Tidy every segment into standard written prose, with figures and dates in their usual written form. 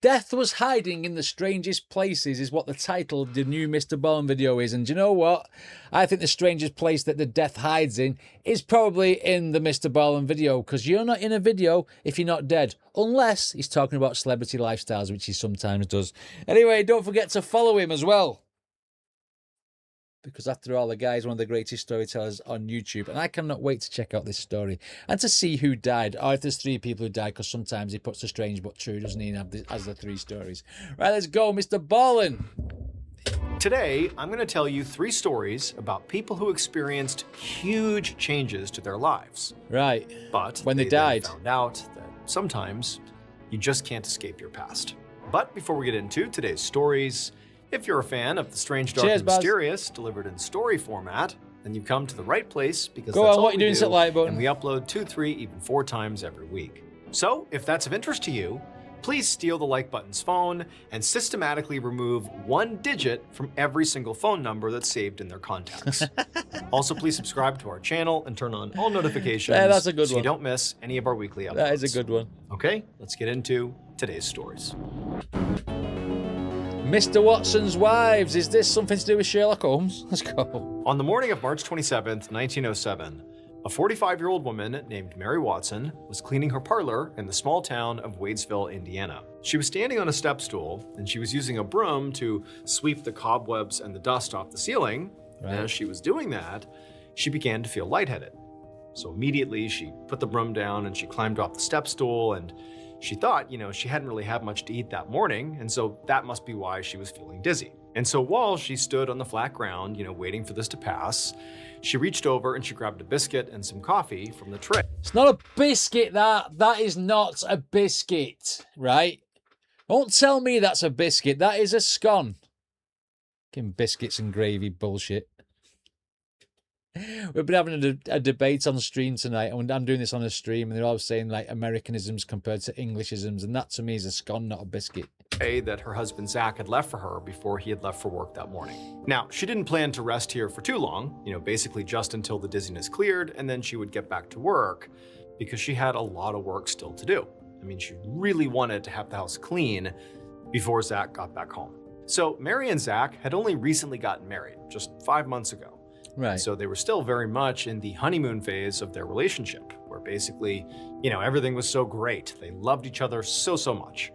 Death was hiding in the strangest places is what the title of the new Mr. Ballen video is. And do you know what? I think the strangest place that the death hides in is probably in the Mr. Ballen video, because you're not in a video if you're not dead. Unless he's talking about celebrity lifestyles, which he sometimes does. Anyway, don't forget to follow him as well, because after all, the guy is one of the greatest storytellers on YouTube, and I cannot wait to check out this story and to see who died, or if there's 3 people who died, because sometimes he puts the strange but true, doesn't he, as the 3 stories. Right, let's go, Mr. Ballen. Today, I'm going to tell you 3 stories about people who experienced huge changes to their lives. Right. But when they died, found out that sometimes you just can't escape your past. But before we get into today's stories, if you're a fan of the strange, dark, and mysterious delivered in story format, then you've come to the right place, because that's all we do, and we upload 2, 3, even 4 times every week. So if that's of interest to you, please steal the like button's phone and systematically remove 1 digit from every single phone number that's saved in their contacts. Also, please subscribe to our channel and turn on all notifications that's a good so one. you don't miss any of our weekly uploads. That is a good one. Okay, let's get into today's stories. Mr. Watson's Wives. Is this something to do with Sherlock Holmes? Let's go. On the morning of March 27th, 1907, a 45-year-old woman named Mary Watson was cleaning her parlor in the small town of Wadesville, Indiana. She was standing on a step stool, and she was using a broom to sweep the cobwebs and the dust off the ceiling. Right. And as she was doing that, she began to feel lightheaded. So immediately she put the broom down and she climbed off the step stool, and she thought, she hadn't really had much to eat that morning, and so that must be why she was feeling dizzy. And so while she stood on the flat ground, waiting for this to pass, she reached over and she grabbed a biscuit and some coffee from the tray. It's not a biscuit, that. That is not a biscuit, right? Don't tell me that's a biscuit. That is a scone. Fucking biscuits and gravy bullshit. We've been having a debate on stream tonight, and I'm doing this on a stream, and they're all saying like Americanisms compared to Englishisms, and that to me is a scone, not a biscuit. That her husband Zach had left for her before he had left for work that morning. Now, she didn't plan to rest here for too long, basically just until the dizziness cleared, and then she would get back to work, because she had a lot of work still to do. She really wanted to have the house clean before Zach got back home. So Mary and Zach had only recently gotten married, just 5 months ago. Right. So they were still very much in the honeymoon phase of their relationship, where basically, everything was so great. They loved each other so much.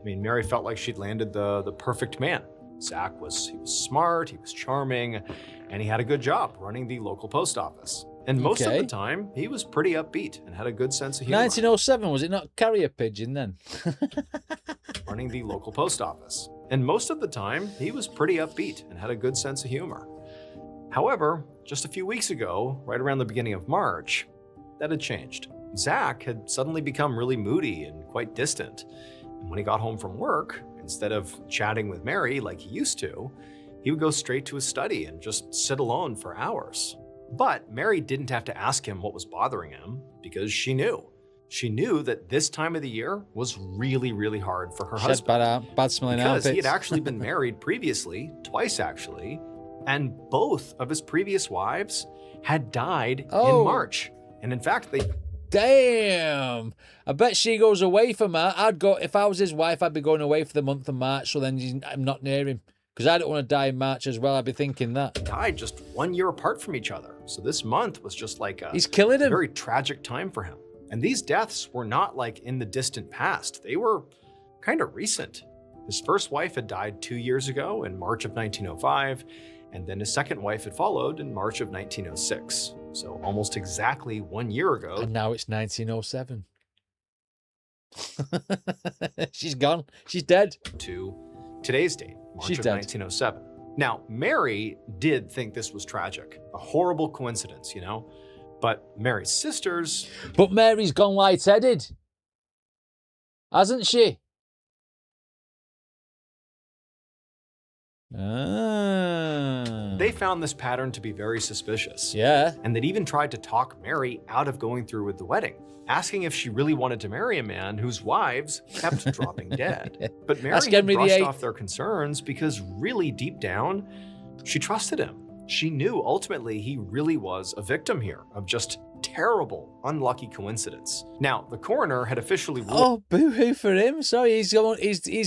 Mary felt like she'd landed the perfect man. Zach he was smart, he was charming, and he had a good job running the local post office. And most of the time, he was pretty upbeat and had a good sense of humor. 1907, was it not carrier pigeon then? Running the local post office. And most of the time, he was pretty upbeat and had a good sense of humor. However, just a few weeks ago, right around the beginning of March, that had changed. Zach had suddenly become really moody and quite distant. And when he got home from work, instead of chatting with Mary like he used to, he would go straight to his study and just sit alone for hours. But Mary didn't have to ask him what was bothering him, because she knew. She knew that this time of the year was really hard for her husband. Bad smelling because outfits. he had actually been married previously, twice actually, and both of his previous wives had died in March. And in fact, Damn! I bet she goes away for March. If I was his wife, I'd be going away for the month of March, so then I'm not near him. Because I don't want to die in March as well. I'd be thinking that. Died just 1 year apart from each other. So this month was just like he's killing him. A very tragic time for him. And these deaths were not like in the distant past. They were kind of recent. His first wife had died 2 years ago in March of 1905. And then his second wife had followed in March of 1906. So almost exactly 1 year ago. And now it's 1907. She's gone. She's dead. To today's date, March of 1907. Now, Mary did think this was tragic. A horrible coincidence, But Mary's sisters... But Mary's gone lightheaded. Hasn't she? They found this pattern to be very suspicious. Yeah. And they'd even tried to talk Mary out of going through with the wedding, asking if she really wanted to marry a man whose wives kept dropping dead. But Mary had brushed off their concerns because really deep down, she trusted him. She knew ultimately he really was a victim here of just terrible, unlucky coincidence. Now, the coroner had officially ruled. Oh, boo-hoo for him. Sorry, he's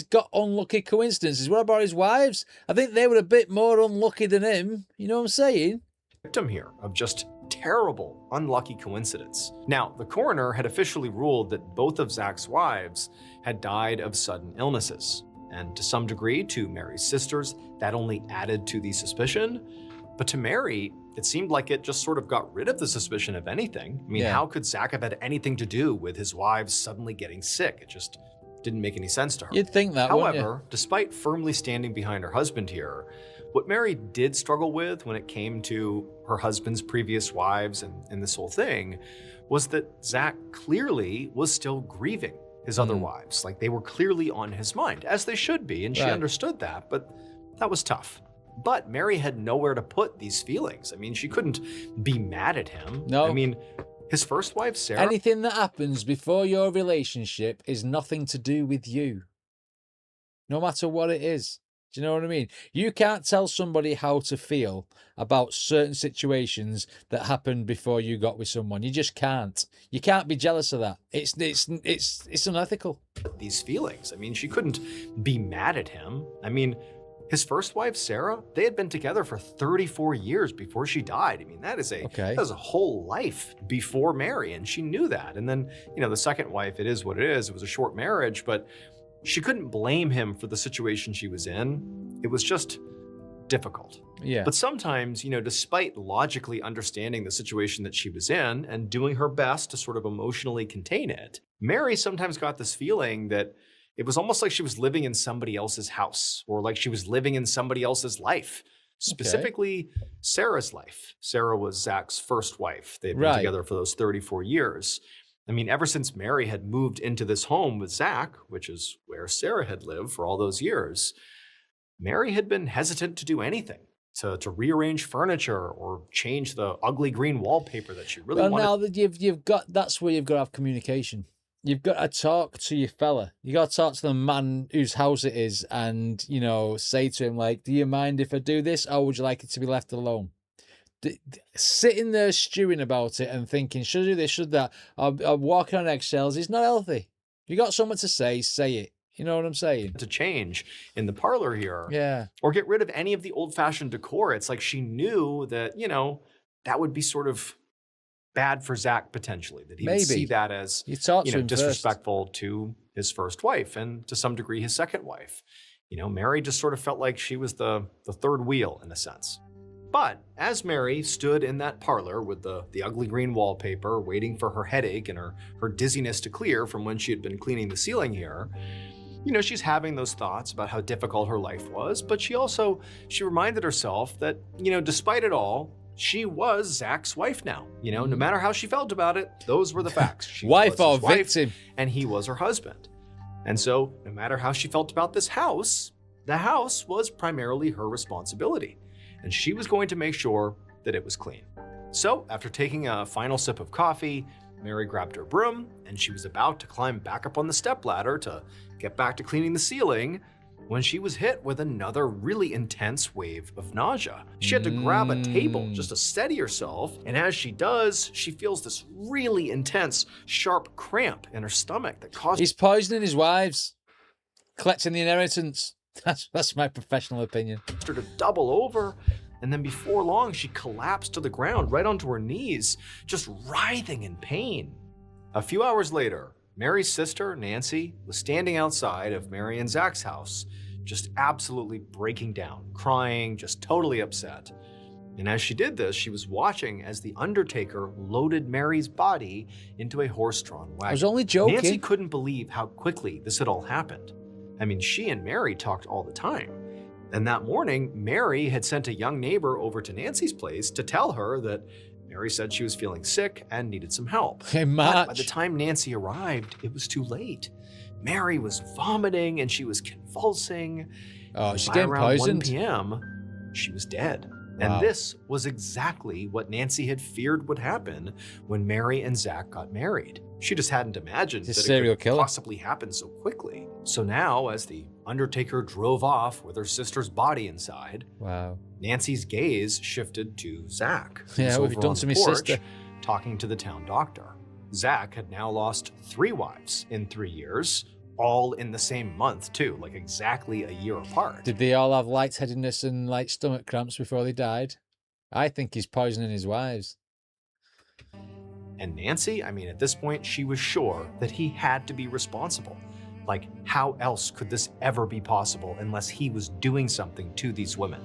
got unlucky coincidences. What about his wives? I think they were a bit more unlucky than him. You know what I'm saying? Victim here of just terrible, unlucky coincidence. Now, the coroner had officially ruled that both of Zach's wives had died of sudden illnesses. And to some degree, to Mary's sisters, that only added to the suspicion. But to Mary, it seemed like it just sort of got rid of the suspicion of anything. I mean, Yeah. how could Zach have had anything to do with his wives suddenly getting sick? It just didn't make any sense to her. You'd think that, wouldn't you? However, despite firmly standing behind her husband here, what Mary did struggle with when it came to her husband's previous wives and this whole thing was that Zach clearly was still grieving his other wives. Like, they were clearly on his mind, as they should be, and she Right. understood that, but that was tough. But Mary had nowhere to put these feelings. I mean, she couldn't be mad at him. No. I mean, his first wife, Sarah. Anything that happens before your relationship is nothing to do with you. No matter what it is. Do you know what I mean? You can't tell somebody how to feel about certain situations that happened before you got with someone. You just can't. You can't be jealous of that. It's unethical. These feelings. I mean, she couldn't be mad at him. I mean, his first wife, Sarah, they had been together for 34 years before she died. I mean, that is Okay. a whole life before Mary, and she knew that. And then, the second wife, it is what it is. It was a short marriage, but she couldn't blame him for the situation she was in. It was just difficult. Yeah. But sometimes, despite logically understanding the situation that she was in and doing her best to sort of emotionally contain it, Mary sometimes got this feeling that it was almost like she was living in somebody else's house, or like she was living in somebody else's life, specifically Sarah's life. Sarah was Zach's first wife. They'd been Right. together for those 34 years. I mean, ever since Mary had moved into this home with Zach, which is where Sarah had lived for all those years, Mary had been hesitant to do anything, to rearrange furniture or change the ugly green wallpaper that she really Well, wanted. now that you've got, that's where you've got to have communication. You've got to talk to your fella. You got to talk to the man whose house it is, and say to him, like, "Do you mind if I do this, or would you like it to be left alone?" Sitting there stewing about it and thinking, "Should I do this? Should that?" I'm walking on eggshells. It's not healthy. You got something to say it. You know what I'm saying? To change in the parlor here, Yeah. or get rid of any of the old-fashioned decor. It's like she knew that, that would be sort of bad for Zach potentially, that he would see Maybe. that as, You talk to him first. disrespectful to his first wife and to some degree his second wife. Mary just sort of felt like she was the third wheel in a sense. But as Mary stood in that parlor with the ugly green wallpaper, waiting for her headache and her dizziness to clear from when she had been cleaning the ceiling here, she's having those thoughts about how difficult her life was, but she reminded herself that, despite it all, she was Zach's wife now. No matter how she felt about it, those were the facts. She Wife was or his wife, victim. and he was her husband. And so, no matter how she felt about this house, the house was primarily her responsibility, and she was going to make sure that it was clean. So, after taking a final sip of coffee, Mary grabbed her broom, and she was about to climb back up on the stepladder to get back to cleaning the ceiling when she was hit with another really intense wave of nausea. She had to grab a table just to steady herself, and as she does, she feels this really intense, sharp cramp in her stomach that causes He's poisoning his wives, collecting the inheritance. That's my professional opinion. her to double over, and then before long, she collapsed to the ground right onto her knees, just writhing in pain. A few hours later, Mary's sister, Nancy, was standing outside of Mary and Zach's house, just absolutely breaking down, crying, just totally upset. And as she did this, she was watching as the undertaker loaded Mary's body into a horse-drawn wagon. I was only joking. Nancy couldn't believe how quickly this had all happened. I mean, she and Mary talked all the time. And that morning, Mary had sent a young neighbor over to Nancy's place to tell her that Mary said she was feeling sick and needed some help. Hey, But March. by the time Nancy arrived, it was too late. Mary was vomiting and she was convulsing. Oh, she's By getting around 1 poisoned. p.m., she was dead. And Wow. this was exactly what Nancy had feared would happen when Mary and Zach got married. She just hadn't imagined He's a that it serial could killer. possibly happen so quickly. So now, as the undertaker drove off with her sister's body inside, Wow. Nancy's gaze shifted to Zach, who Yeah, was what have you over done on to the me porch sister? talking to the town doctor. Zach had now lost 3 wives in 3 years, all in the same month too, like exactly a year apart. Did they all have lightheadedness and like stomach cramps before they died? I think he's poisoning his wives. And Nancy, I mean, at this point, she was sure that he had to be responsible. Like, how else could this ever be possible unless he was doing something to these women?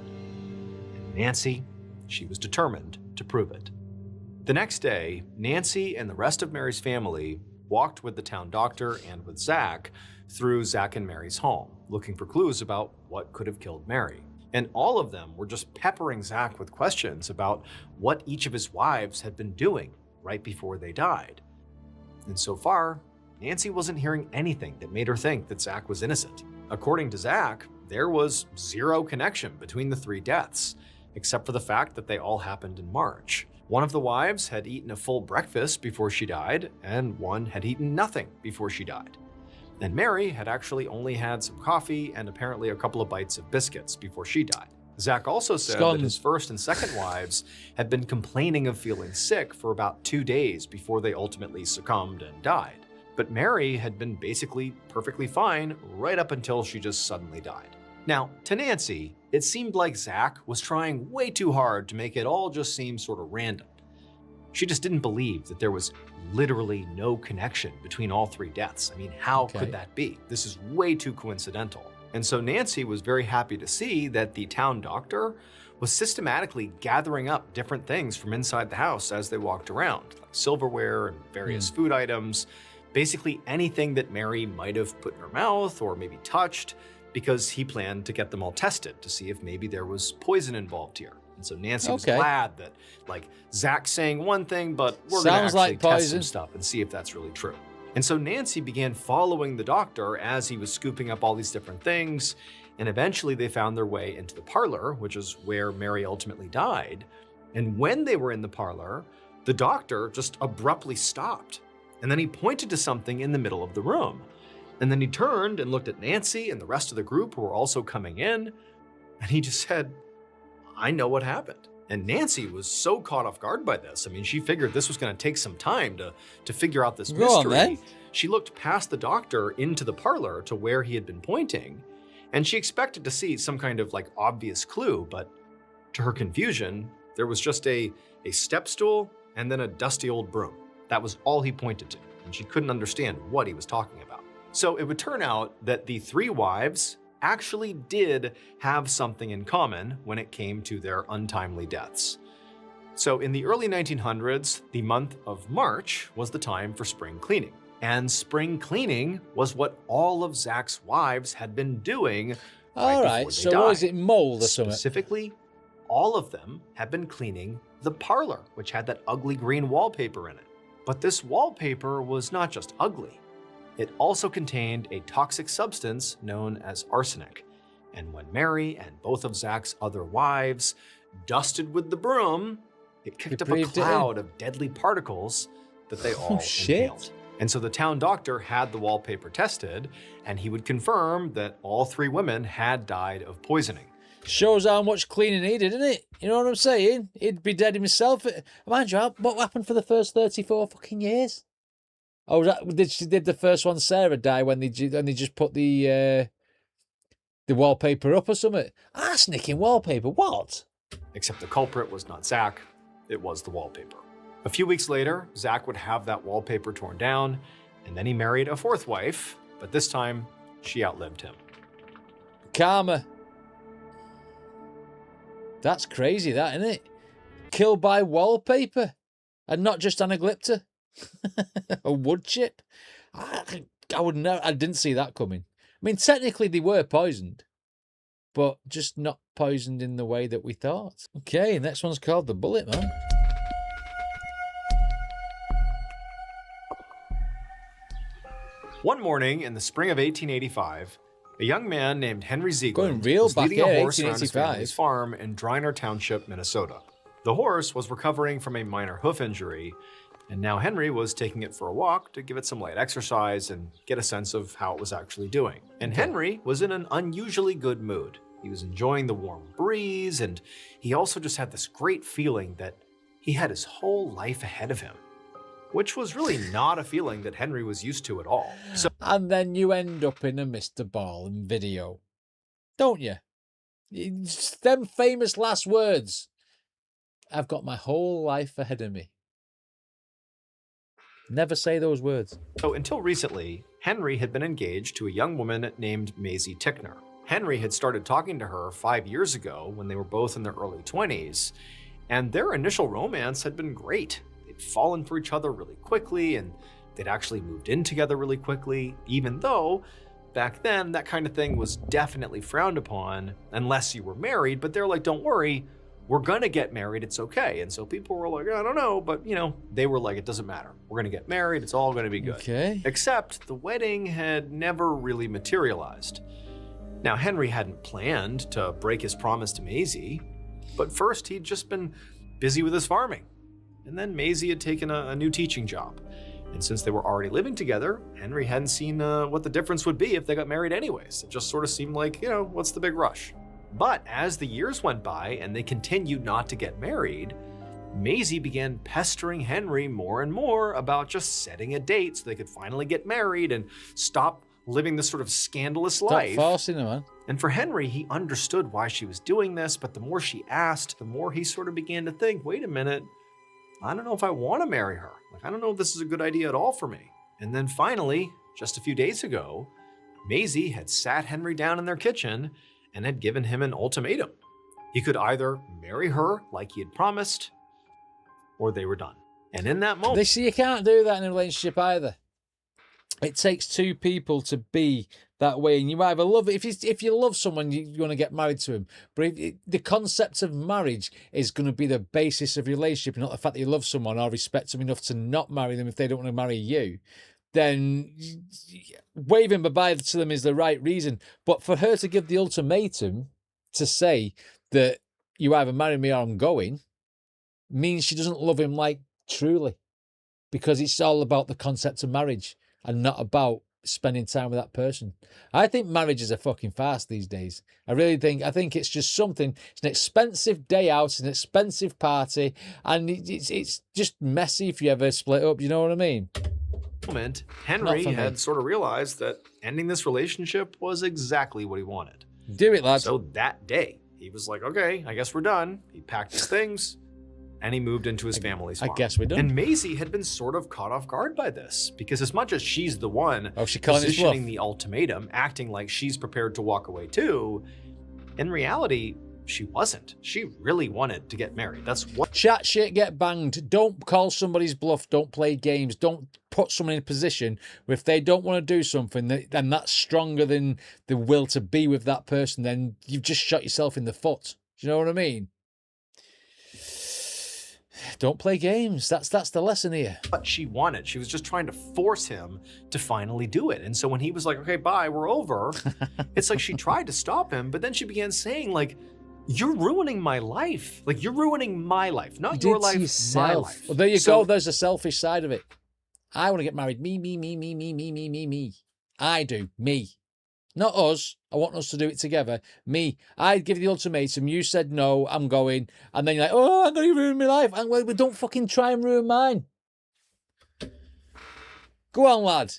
And Nancy, she was determined to prove it. The next day, Nancy and the rest of Mary's family walked with the town doctor and with Zach through Zach and Mary's home, looking for clues about what could have killed Mary. And all of them were just peppering Zach with questions about what each of his wives had been doing right before they died. And so far, Nancy wasn't hearing anything that made her think that Zach was innocent. According to Zach, there was zero connection between the 3 deaths, except for the fact that they all happened in March. One of the wives had eaten a full breakfast before she died, and one had eaten nothing before she died. And Mary had actually only had some coffee and apparently a couple of bites of biscuits before she died. Zach also said that his first and second wives had been complaining of feeling sick for about 2 days before they ultimately succumbed and died. But Mary had been basically perfectly fine right up until she just suddenly died. Now, to Nancy, it seemed like Zach was trying way too hard to make it all just seem sort of random. She just didn't believe that there was literally no connection between all 3 deaths. I mean, how could that be? This is way too coincidental. And so Nancy was very happy to see that the town doctor was systematically gathering up different things from inside the house as they walked around, like silverware and various food items, basically anything that Mary might have put in her mouth or maybe touched, because he planned to get them all tested to see if maybe there was poison involved here. And so Nancy was glad that, like, Zach's saying one thing, but we're going to actually test some stuff and see if that's really true. And so Nancy began following the doctor as he was scooping up all these different things, and eventually they found their way into the parlor, which is where Mary ultimately died. And when they were in the parlor, the doctor just abruptly stopped, and then he pointed to something in the middle of the room. And then he turned and looked at Nancy and the rest of the group who were also coming in, and he just said, "I know what happened." And Nancy was so caught off guard by this. I mean, she figured this was going to take some time to figure out this mystery. She looked past the doctor into the parlor to where he had been pointing, and she expected to see some kind of like obvious clue, but to her confusion, there was just a step stool and then a dusty old broom. That was all he pointed to, and she couldn't understand what he was talking about. So it would turn out that the 3 wives actually did have something in common when it came to their untimely deaths. So in the early 1900s, the month of March was the time for spring cleaning. And spring cleaning was what all of Zach's wives had been doing All right, so what is it, mold or something? Specifically, all of them had been cleaning the parlor, which had that ugly green wallpaper in it. But this wallpaper was not just ugly. It also contained a toxic substance known as arsenic. And when Mary and both of Zach's other wives dusted with the broom, it kicked up a cloud of deadly particles that they all inhaled. And so the town doctor had the wallpaper tested, and he would confirm that all 3 women had died of poisoning. Shows how much cleaning he did, isn't it? You know what I'm saying? He'd be dead himself. Mind you, what happened for the first 34 fucking years? Oh, did the first one, Sarah, die when they just put the wallpaper up or something? Arsenic wallpaper, what? Except the culprit was not Zach, it was the wallpaper. A few weeks later, Zach would have that wallpaper torn down, and then he married a 4th wife, but this time, she outlived him. Karma. That's crazy, that, isn't it? Killed by wallpaper, and not just anaglypta. A wood chip. I wouldn't know. I didn't see that coming. I mean, technically they were poisoned, but just not poisoned in the way that we thought. Okay, next one's called The Bullet Man. One morning in the spring of 1885, A young man named Henry Going Ziegler real was back leading here, a horse around his 1885. family's farm in Driner Township, Minnesota. The horse was recovering from a minor hoof injury, and now Henry was taking it for a walk to give it some light exercise and get a sense of how it was actually doing. And Henry was in an unusually good mood. He was enjoying the warm breeze, and he also just had this great feeling that he had his whole life ahead of him, which was really not a feeling that Henry was used to at all. So, And then you end up in a Mr. Ballen video, don't you? It's them famous last words. I've got my whole life ahead of me. Never say those words. until recently, Henry had been engaged to a young woman named Maisie Tickner. Henry had started talking to her 5 years ago when they were both in their early 20s, and their initial romance had been great. They'd fallen for each other really quickly, and they'd actually moved in together really quickly, even though back then that kind of thing was definitely frowned upon unless you were married. But they're like, don't worry, we're gonna get married, it's okay. And so people were like, I don't know, but they were like, it doesn't matter. We're gonna get married, it's all gonna be good. Okay. Except the wedding had never really materialized. Now, Henry hadn't planned to break his promise to Maisie, but first he'd just been busy with his farming. And then Maisie had taken a new teaching job. And since they were already living together, Henry hadn't seen what the difference would be if they got married anyways. It just sort of seemed like, what's the big rush? But as the years went by and they continued not to get married, Maisie began pestering Henry more and more about just setting a date so they could finally get married and stop living this sort of scandalous Stop life. forcing her, man. And for Henry, he understood why she was doing this, but the more she asked, the more he sort of began to think, wait a minute, I don't know if I want to marry her. I don't know if this is a good idea at all for me. And then finally, just a few days ago, Maisie had sat Henry down in their kitchen and had given him an ultimatum. He could either marry her like he had promised, or they were done. And in that moment, They see you can't do that in a relationship either. It takes two people to be that way, and you either love it. If you love someone, you're going to get married to him. But the concept of marriage is going to be the basis of your relationship, not the fact that you love someone or respect them enough to not marry them if they don't want to marry you. Then waving bye-bye to them is the right reason. But for her to give the ultimatum to say that you either marry me or I'm going means she doesn't love him like truly, because it's all about the concept of marriage and not about spending time with that person. I think marriage is a fucking farce these days. I think it's just something. It's an expensive day out, it's an expensive party, and it's just messy if you ever split up. You know what I mean? Henry had sort of realized that ending this relationship was exactly what he wanted. Do it, lads. So that day, he was like, okay, I guess we're done. He packed his things and he moved into his family's farm. I guess we're done. And Maisie had been sort of caught off guard by this, because as much as she's the one positioning the ultimatum, acting like she's prepared to walk away too, in reality, she wasn't. She really wanted to get married. That's what. Chat shit, get banged. Don't call somebody's bluff. Don't play games. Don't put someone in a position where if they don't want to do something, then that's stronger than the will to be with that person. Then you've just shot yourself in the foot. Do you know what I mean? Don't play games. That's the lesson here. What she wanted. She was just trying to force him to finally do it. And so when he was like, okay, bye, we're over, it's like she tried to stop him, but then she began saying, like, you're ruining my life. Like, you're ruining my life, not your life, my life. Well, there you go. There's a selfish side of it. I want to get married. Me. I do. Me. Not us. I want us to do it together. Me. I'd give you the ultimatum. You said no, I'm going. And then you're like, oh, I'm going to ruin my life. And well, don't fucking try and ruin mine. Go on, lad.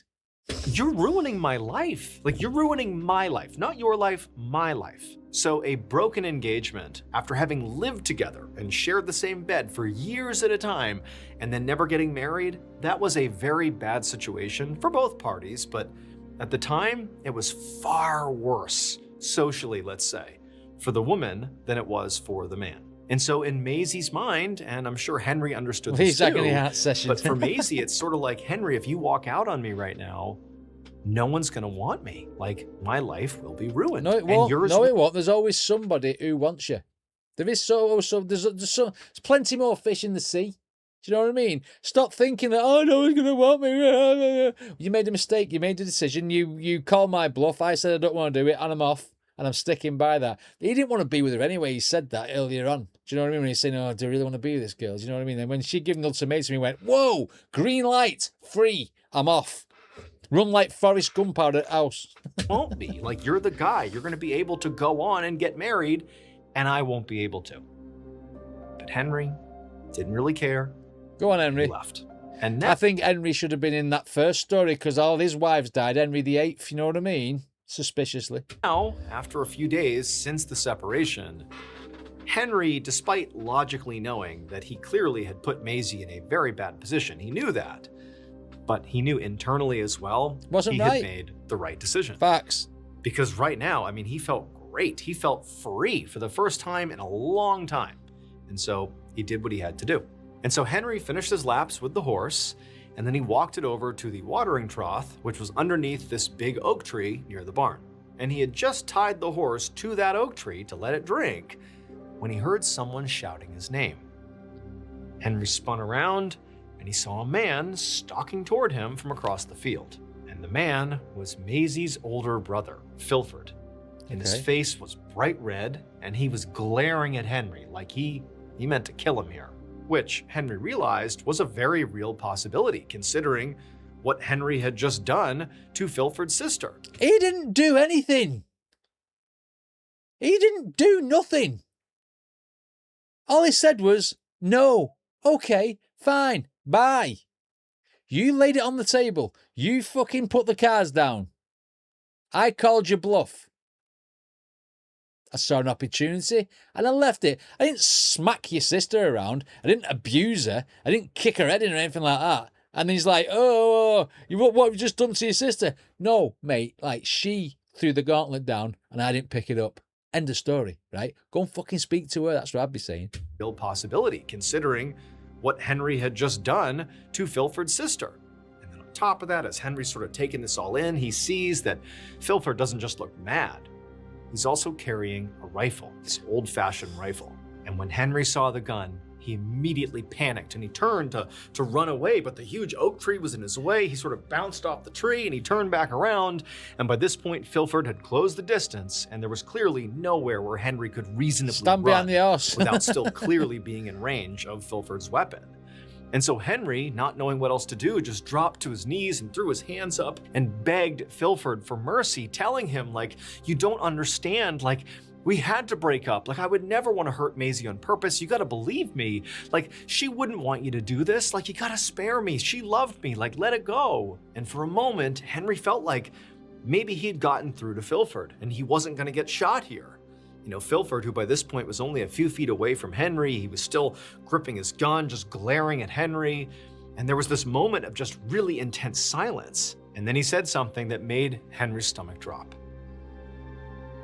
You're ruining my life. Like, you're ruining my life, not your life, my life. So a broken engagement, after having lived together and shared the same bed for years at a time, and then never getting married, that was a very bad situation for both parties, but at the time, it was far worse, socially, let's say, for the woman than it was for the man. And so in Maisie's mind, and I'm sure Henry understood this too, but for Maisie, it's sort of like, Henry, if you walk out on me right now, no one's going to want me. Like, my life will be ruined. No, it won't. No, it won't. There's always somebody who wants you. There is there's plenty more fish in the sea. Do you know what I mean? Stop thinking that, oh, no one's going to want me. You made a mistake. You made a decision. You called my bluff. I said I don't want to do it, and I'm off. And I'm sticking by that. He didn't want to be with her anyway. He said that earlier on. Do you know what I mean? When he's saying, oh, do I really want to be with this girl? Do you know what I mean? And when she gave him the ultimatum, he went, whoa, green light, free, I'm off. Run like Forrest Gump out of house. Won't be. Like, you're the guy. You're going to be able to go on and get married, and I won't be able to. But Henry didn't really care. Go on, Henry. He left. And I think Henry should have been in that first story because all his wives died. Henry VIII, you know what I mean? Suspiciously. now, after a few days since the separation, Henry, despite logically knowing that he clearly had put Maisie in a very bad position, he knew that, but he knew internally as well Wasn't he right. had made the right decision. Facts. Because right now, I mean, he felt great. He felt free for the first time in a long time. And so he did what he had to do. And so Henry finished his laps with the horse, and then he walked it over to the watering trough, which was underneath this big oak tree near the barn. And he had just tied the horse to that oak tree to let it drink when he heard someone shouting his name. Henry spun around, and he saw a man stalking toward him from across the field. And the man was Maisie's older brother, Filford. And his face was bright red, and he was glaring at Henry like he meant to kill him here. Which Henry realized was a very real possibility, considering what Henry had just done to Filford's sister. He didn't do anything. He didn't do nothing. All he said was, no, okay, fine, bye. You laid it on the table. You fucking put the cards down. I called your bluff. I saw an opportunity and I left it. I didn't smack your sister around. I didn't abuse her. I didn't kick her head in or anything like that. And he's like, oh, what have you just done to your sister? No, mate, like she threw the gauntlet down and I didn't pick it up. End of story, right? Go and fucking speak to her. That's what I'd be saying. Real possibility, considering what Henry had just done to Filford's sister. And then on top of that, as Henry's sort of taking this all in, he sees that Filford doesn't just look mad. He's also carrying a rifle, this old-fashioned rifle. And when Henry saw the gun, he immediately panicked and he turned to run away, but the huge oak tree was in his way. He sort of bounced off the tree and he turned back around. And by this point, Filford had closed the distance and there was clearly nowhere where Henry could reasonably stand run behind the horse without still clearly being in range of Filford's weapon. And so Henry, not knowing what else to do, just dropped to his knees and threw his hands up and begged Filford for mercy, telling him, like, you don't understand, like, we had to break up. Like, I would never want to hurt Maisie on purpose. You gotta believe me. Like, she wouldn't want you to do this. Like, you gotta spare me. She loved me. Like, let it go. And for a moment, Henry felt like maybe he'd gotten through to Filford and he wasn't gonna get shot here. You know, Filford, who by this point was only a few feet away from Henry, he was still gripping his gun, just glaring at Henry. And there was this moment of just really intense silence. And then he said something that made Henry's stomach drop.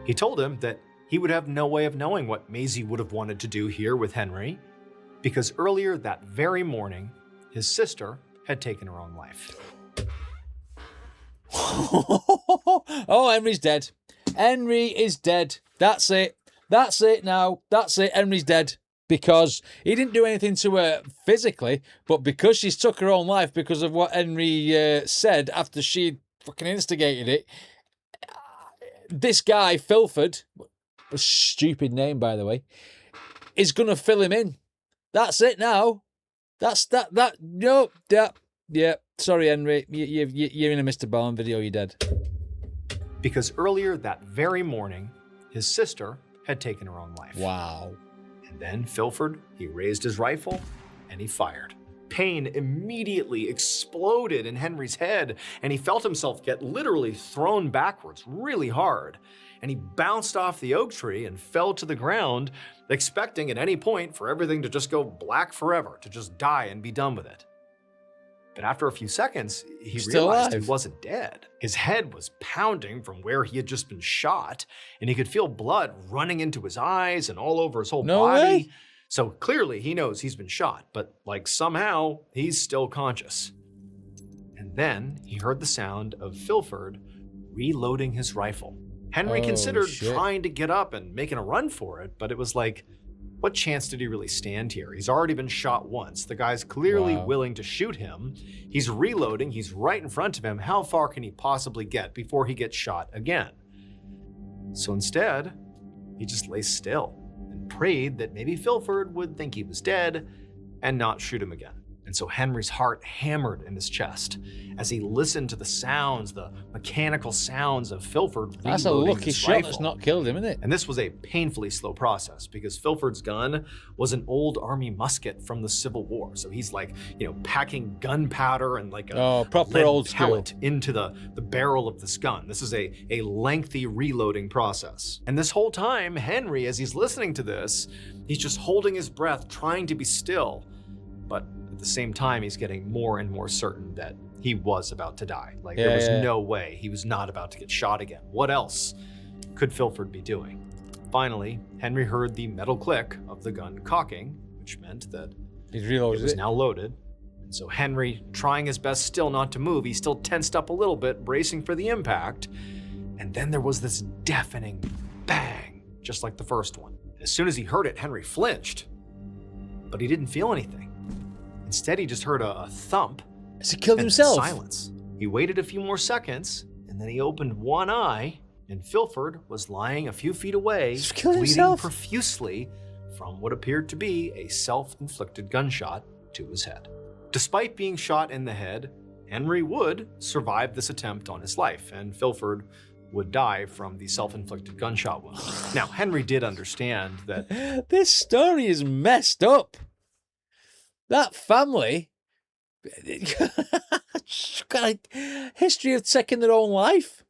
He told him that he would have no way of knowing what Maisie would have wanted to do here with Henry, because earlier that very morning, his sister had taken her own life. Oh, Henry's dead. Henry is dead. That's it. That's it now. That's it. Henry's dead. Because he didn't do anything to her physically, but because she's took her own life because of what Henry said after she fucking instigated it, this guy, Filford, a stupid name, by the way, is going to fill him in. That's it now. Yeah. Sorry, Henry. You're in a Mr. Ballen video. You're dead. Because earlier that very morning, his sister had taken her own life. Wow. And then Filford, he raised his rifle and he fired. Pain immediately exploded in Henry's head, and he felt himself get literally thrown backwards really hard. And he bounced off the oak tree and fell to the ground, expecting at any point for everything to just go black forever, to just die and be done with it. But after a few seconds, he realized he wasn't dead. His head was pounding from where he had just been shot, and he could feel blood running into his eyes and all over his whole body. Way. So clearly he knows he's been shot, but like somehow he's still conscious. And then he heard the sound of Filford reloading his rifle. Henry considered trying to get up and making a run for it, but it was like What chance did he really stand here? He's already been shot once. The guy's clearly Wow. willing to shoot him. He's reloading. He's right in front of him. How far can he possibly get before he gets shot again? So instead, he just lay still and prayed that maybe Filford would think he was dead and not shoot him again. And so Henry's heart hammered in his chest as he listened to the sounds, the mechanical sounds of Filford reloading That's a lucky his shot rifle. that's not killed him, isn't it? And this was a painfully slow process because Filford's gun was an old army musket from the Civil War. So he's like, packing gunpowder and like a proper lead old school. pellet into the barrel of this gun. This is a lengthy reloading process. And this whole time, Henry, as he's listening to this, he's just holding his breath, trying to be still. But at the same time, he's getting more and more certain that he was about to die. Like there was no way he was not about to get shot again. What else could Filford be doing? Finally, Henry heard the metal click of the gun cocking, which meant that He's reloaded it was it. now loaded. And so Henry, trying his best still not to move, he still tensed up a little bit, bracing for the impact. And then there was this deafening bang, just like the first one. As soon as he heard it, Henry flinched, but he didn't feel anything. Instead, he just heard a thump. Has he killed and himself? silence. He waited a few more seconds, and then he opened one eye, and Filford was lying a few feet away, He's killed bleeding himself? profusely from what appeared to be a self-inflicted gunshot to his head. Despite being shot in the head, Henry would survive this attempt on his life, and Filford would die from the self-inflicted gunshot wound. Now, Henry did understand that This story is messed up. That family got a history of taking their own life.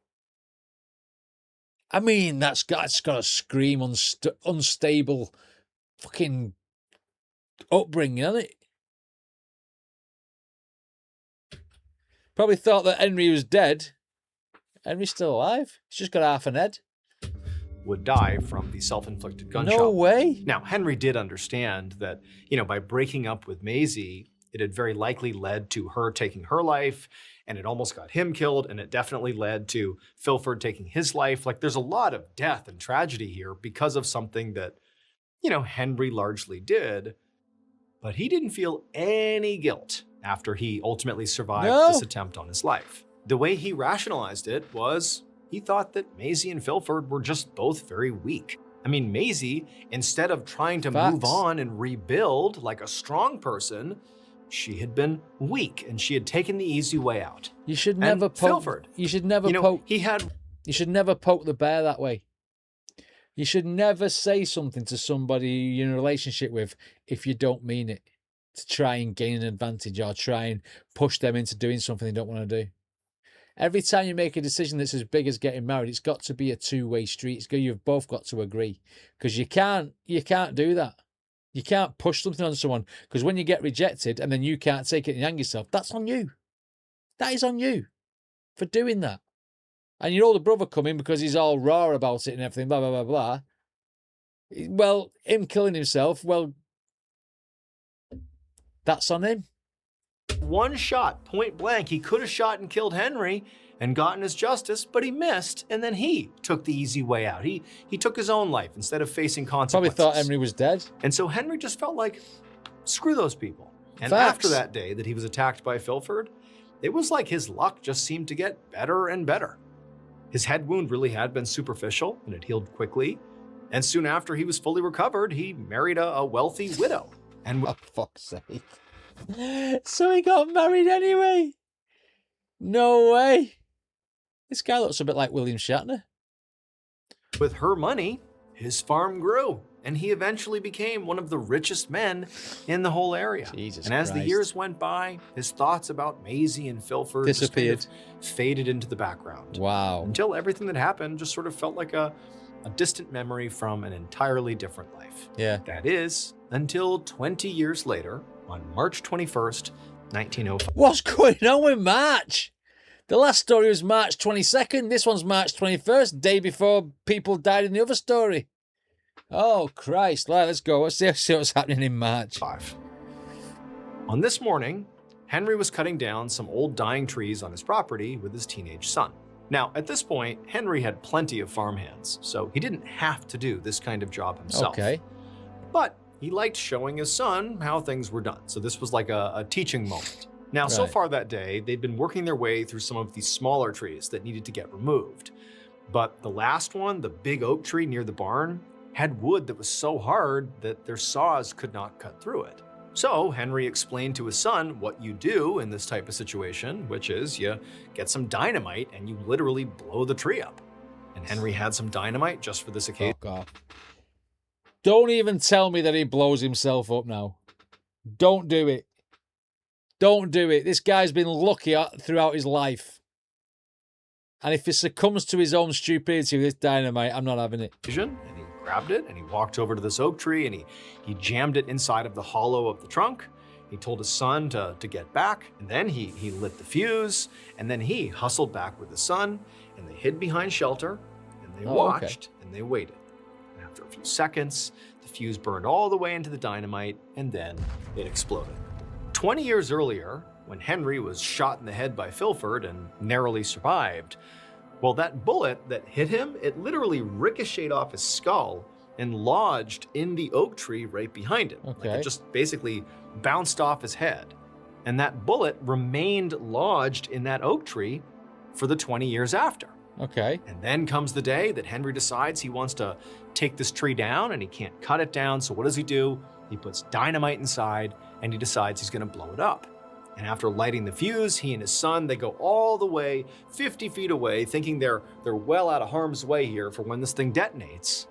I mean, that's got to scream unstable fucking upbringing, hasn't it? Probably thought that Henry was dead. Henry's still alive. He's just got half an head. would die from the self-inflicted gunshot. No way. Now, Henry did understand that, by breaking up with Maisie, it had very likely led to her taking her life, and it almost got him killed, and it definitely led to Filford taking his life. Like, there's a lot of death and tragedy here because of something that, Henry largely did, but he didn't feel any guilt after he ultimately survived this attempt on his life. The way he rationalized it was he thought that Maisie and Filford were just both very weak. I mean, Maisie, instead of trying to move on and rebuild like a strong person, she had been weak and she had taken the easy way out. You should never and poke. Filford, You should never poke. You should never poke the bear that way. You should never say something to somebody you're in a relationship with if you don't mean it, to try and gain an advantage or try and push them into doing something they don't want to do. Every time you make a decision that's as big as getting married, it's got to be a two-way street. You've both got to agree, because you can't do that. You can't push something on someone, because when you get rejected and then you can't take it and hang yourself, that's on you. That is on you for doing that. And your older brother come in because he's all raw about it and everything, blah, blah, blah, blah. Well, him killing himself, well, that's on him. One shot, point blank. He could have shot and killed Henry and gotten his justice, but he missed, and then he took the easy way out. He took his own life instead of facing consequences. Probably thought Henry was dead. And so Henry just felt like, screw those people. And Facts. after that day that he was attacked by Filford, it was like his luck just seemed to get better and better. His head wound really had been superficial, and it healed quickly. And soon after he was fully recovered, he married a wealthy widow. And For fuck's sake. So he got married anyway. No way. This guy looks a bit like William Shatner. with her money, his farm grew, and he eventually became one of the richest men in the whole area. Jesus and as the Christ. years went by, his thoughts about Maisie and Filford just Disappeared. kind of faded into the background. Wow. Until everything that happened just sort of felt like a distant memory from an entirely different life. Yeah. That is, until 20 years later, on March 21st, 1905. What's going on with March? The last story was March 22nd. This one's March 21st, day before people died in the other story. Oh, Christ. Right, let's go. Let's see what's happening in March. On this morning, Henry was cutting down some old dying trees on his property with his teenage son. Now, at this point, Henry had plenty of farmhands, so he didn't have to do this kind of job himself. Okay. But he liked showing his son how things were done. So this was like a teaching moment. Now, so Right. far that day, they'd been working their way through some of these smaller trees that needed to get removed. But the last one, the big oak tree near the barn, had wood that was so hard that their saws could not cut through it. So Henry explained to his son what you do in this type of situation, which is you get some dynamite and you literally blow the tree up. And Henry had some dynamite just for this occasion. Fuck off. Don't even tell me that he blows himself up now. Don't do it. Don't do it. This guy's been lucky throughout his life. And if he succumbs to his own stupidity with this dynamite, I'm not having it. And he grabbed it and he walked over to this oak tree and he jammed it inside of the hollow of the trunk. He told his son to get back, and then he lit the fuse, and then he hustled back with his son, and they hid behind shelter, and they watched, and they waited. And after a few seconds, the fuse burned all the way into the dynamite, and then it exploded. 20 years earlier, when Henry was shot in the head by Filford and narrowly survived, well, that bullet that hit him, it literally ricocheted off his skull and lodged in the oak tree right behind him. Okay. Like it just basically bounced off his head. And that bullet remained lodged in that oak tree for the 20 years after. Okay. And then comes the day that Henry decides he wants to take this tree down and he can't cut it down. So what does he do? He puts dynamite inside and he decides he's going to blow it up. And after lighting the fuse, he and his son, they go all the way 50 feet away, thinking they're well out of harm's way here for when this thing detonates.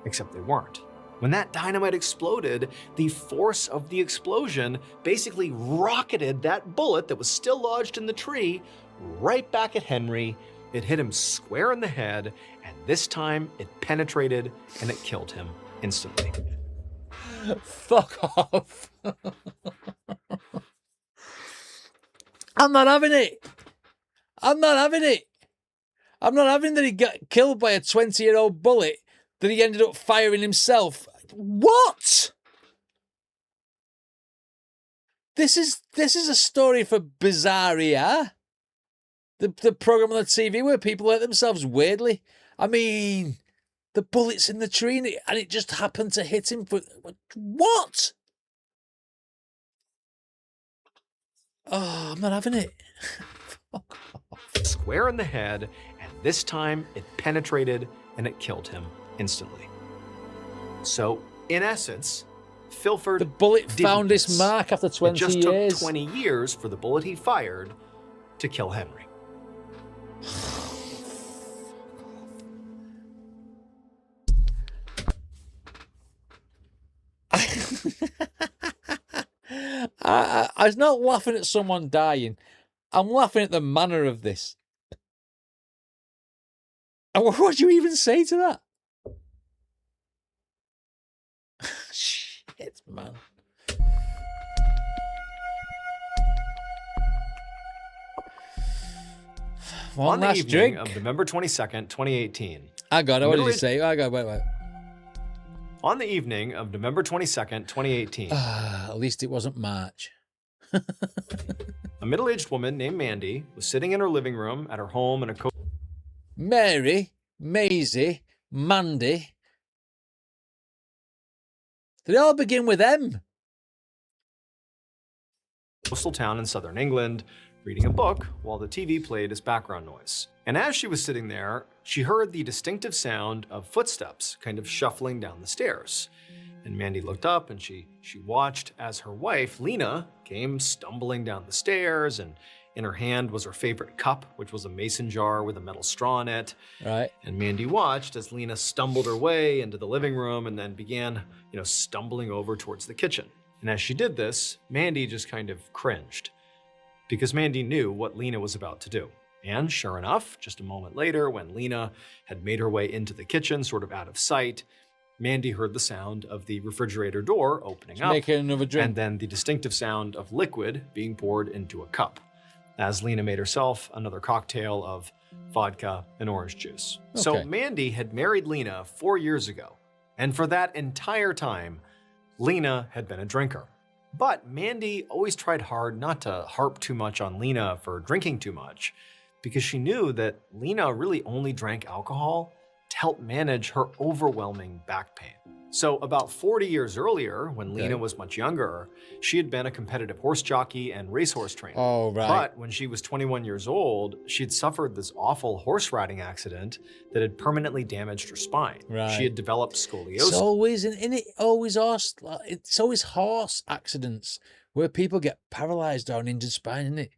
Except they weren't. When that dynamite exploded, the force of the explosion basically rocketed that bullet that was still lodged in the tree right back at Henry. It hit him square in the head, and this time it penetrated and it killed him instantly. Fuck off. I'm not having it. I'm not having it. I'm not having that he got killed by a 20-year-old bullet that he ended up firing himself. What? This is a story for Bizarria. The program on the TV where people hurt themselves weirdly. I mean, the bullet's in the tree and it just happened to hit him. What? Oh, I'm not having it. Fuck off. Square in the head, and this time it penetrated and it killed him instantly. So, in essence, Filford The bullet didn't found its miss. mark after It 20 just years. took 20 years for the bullet he fired to kill Henry. I was not laughing at someone dying. I'm laughing at the manner of this. And what do you even say to that? Shit, man. One On the last evening drink. of November 22nd, 2018. I got it. What did you middle-aged- say? I got wait. On the evening of November 22nd, 2018, At least it wasn't March. a middle-aged woman named Mandy was sitting in her living room at her home in a Mary, Maisie, Mandy. Did it all begin with M? coastal town in southern England, reading a book while the TV played as background noise. And as she was sitting there, she heard the distinctive sound of footsteps kind of shuffling down the stairs. And Mandy looked up and she watched as her wife, Lena, came stumbling down the stairs, and in her hand was her favorite cup, which was a mason jar with a metal straw in it. Right. And Mandy watched as Lena stumbled her way into the living room and then began, stumbling over towards the kitchen. And as she did this, Mandy just kind of cringed, because Mandy knew what Lena was about to do. And sure enough, just a moment later, when Lena had made her way into the kitchen, sort of out of sight, Mandy heard the sound of the refrigerator door opening up, Making another drink. and then the distinctive sound of liquid being poured into a cup, as Lena made herself another cocktail of vodka and orange juice. So Okay. Mandy had married Lena 4 years ago, and for that entire time, Lena had been a drinker. But Mandy always tried hard not to harp too much on Lena for drinking too much, because she knew that Lena really only drank alcohol to help manage her overwhelming back pain. So about 40 years earlier, when Lena was much younger, she had been a competitive horse jockey and racehorse trainer. Oh, right. But when she was 21 years old, she had suffered this awful horse riding accident that had permanently damaged her spine. Right. She had developed scoliosis. It's always, it's always horse accidents where people get paralyzed or an injured spine, isn't it?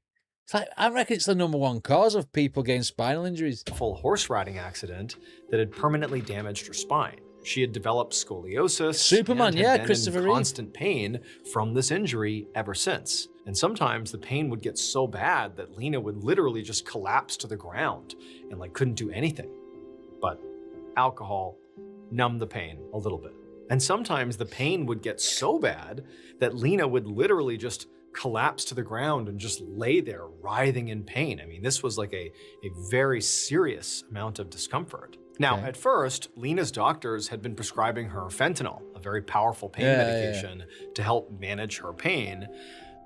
It's like, I reckon it's the #1 cause of people getting spinal injuries. Full horse riding accident that had permanently damaged her spine. She had developed scoliosis. Superman, and had yeah, been Christopher in Reeve. constant pain from this injury ever since. And sometimes the pain would get so bad that Lena would literally just collapse to the ground and couldn't do anything. But alcohol numbed the pain a little bit. And sometimes the pain would get so bad that Lena would literally just collapse to the ground and just lay there writhing in pain. I mean, this was like a very serious amount of discomfort. Now, at first, Lena's doctors had been prescribing her fentanyl, a very powerful pain medication, to help manage her pain.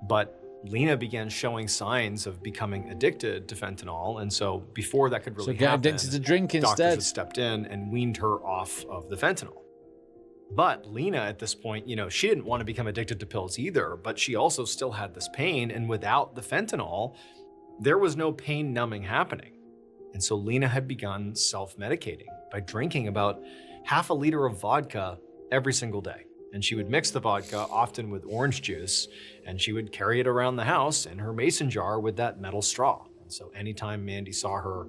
But Lena began showing signs of becoming addicted to fentanyl. And so before that could really get happen, addicted to drink doctors instead. had stepped in and weaned her off of the fentanyl. But Lena, at this point, she didn't want to become addicted to pills either, but she also still had this pain. And without the fentanyl, there was no pain numbing happening. And so Lena had begun self-medicating by drinking about half a liter of vodka every single day. And she would mix the vodka, often with orange juice, and she would carry it around the house in her mason jar with that metal straw. And so anytime Mandy saw her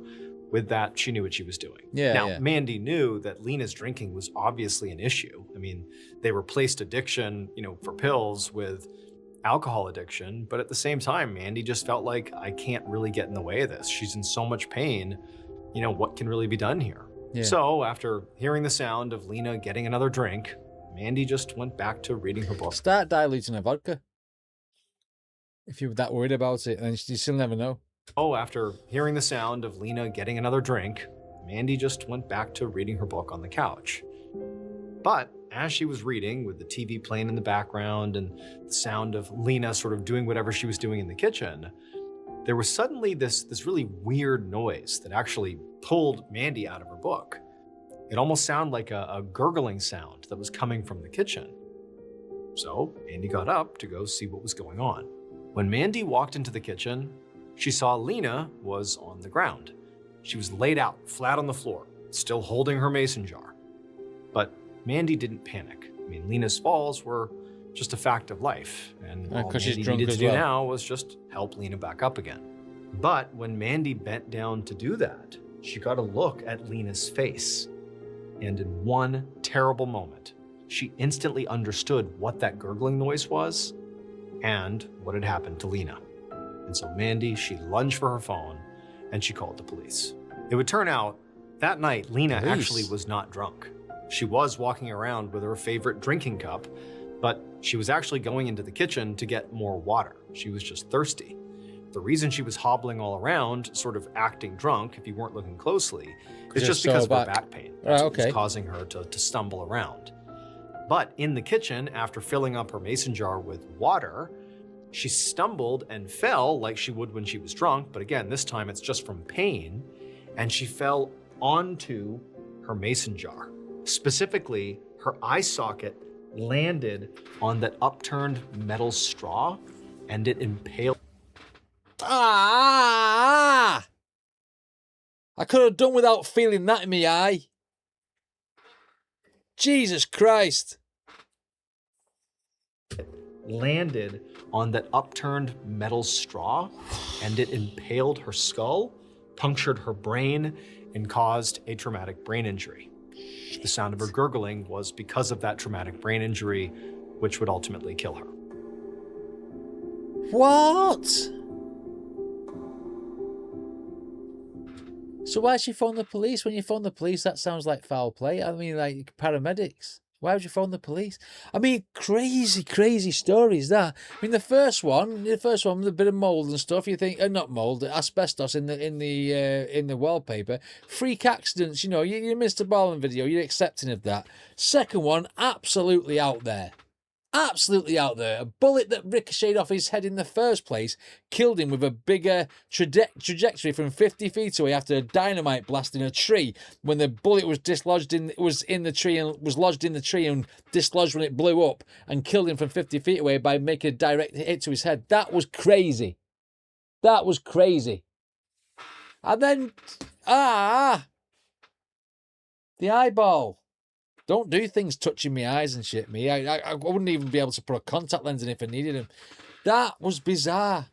with that, she knew what she was doing. Mandy knew that Lena's drinking was obviously an issue. I mean, they replaced addiction, for pills with alcohol addiction, but at the same time, Mandy just felt like, I can't really get in the way of this. She's in so much pain. What can really be done here? So after hearing the sound of Lena getting another drink, Mandy just went back to reading her book. Start diluting her vodka. If you're that worried about it, then you still never know. After hearing the sound of Lena getting another drink, Mandy just went back to reading her book on the couch. But as she was reading, with the TV playing in the background and the sound of Lena sort of doing whatever she was doing in the kitchen, there was suddenly this really weird noise that actually pulled Mandy out of her book. It almost sounded like a gurgling sound that was coming from the kitchen. So Mandy got up to go see what was going on. When Mandy walked into the kitchen, she saw Lena was on the ground. She was laid out flat on the floor, still holding her mason jar. But Mandy didn't panic. I mean, Lena's falls were just a fact of life, and all Mandy needed to do now was just help Lena back up again. But when Mandy bent down to do that, she got a look at Lena's face. And in one terrible moment, she instantly understood what that gurgling noise was and what had happened to Lena. And so Mandy, she lunged for her phone and she called the police. It would turn out that night, Lena actually was not drunk. She was walking around with her favorite drinking cup, but she was actually going into the kitchen to get more water. She was just thirsty. The reason she was hobbling all around, sort of acting drunk, if you weren't looking closely, is just because of her back pain. That's what was causing her to stumble around. But in the kitchen, after filling up her mason jar with water, she stumbled and fell like she would when she was drunk. But again, this time it's just from pain. And she fell onto her mason jar. Specifically, her eye socket landed on that upturned metal straw and it impaled. I could have done without feeling that in my eye. Jesus Christ. Landed on that upturned metal straw and it impaled her skull, punctured her brain, and caused a traumatic brain injury. The sound of her gurgling was because of that traumatic brain injury, which would ultimately kill her. What? So why'd she phone the police? When you phone the police, that sounds like foul play. I mean, like paramedics. Why would you phone the police? I mean, crazy stories, that. I mean, the first one with a bit of mold and stuff. You think, not mold, asbestos in the wallpaper. Freak accidents, you missed a Ballen video. You're accepting of that. Second one, absolutely out there. Absolutely out there. A bullet that ricocheted off his head in the first place killed him with a bigger trajectory from 50 feet away after a dynamite blast in a tree. When the bullet was dislodged was in the tree and was lodged in the tree and dislodged when it blew up and killed him from 50 feet away by making a direct hit to his head. That was crazy. That was crazy. And then, the eyeball. Don't do things touching my eyes and shit, me. I wouldn't even be able to put a contact lens in if I needed them. That was bizarre.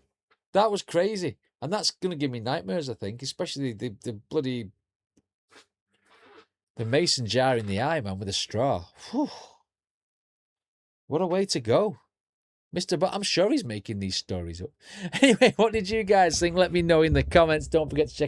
That was crazy. And that's going to give me nightmares, I think, especially the bloody... the mason jar in the eye, man, with a straw. Whew. What a way to go. I'm sure he's making these stories up. Anyway, what did you guys think? Let me know in the comments. Don't forget to check out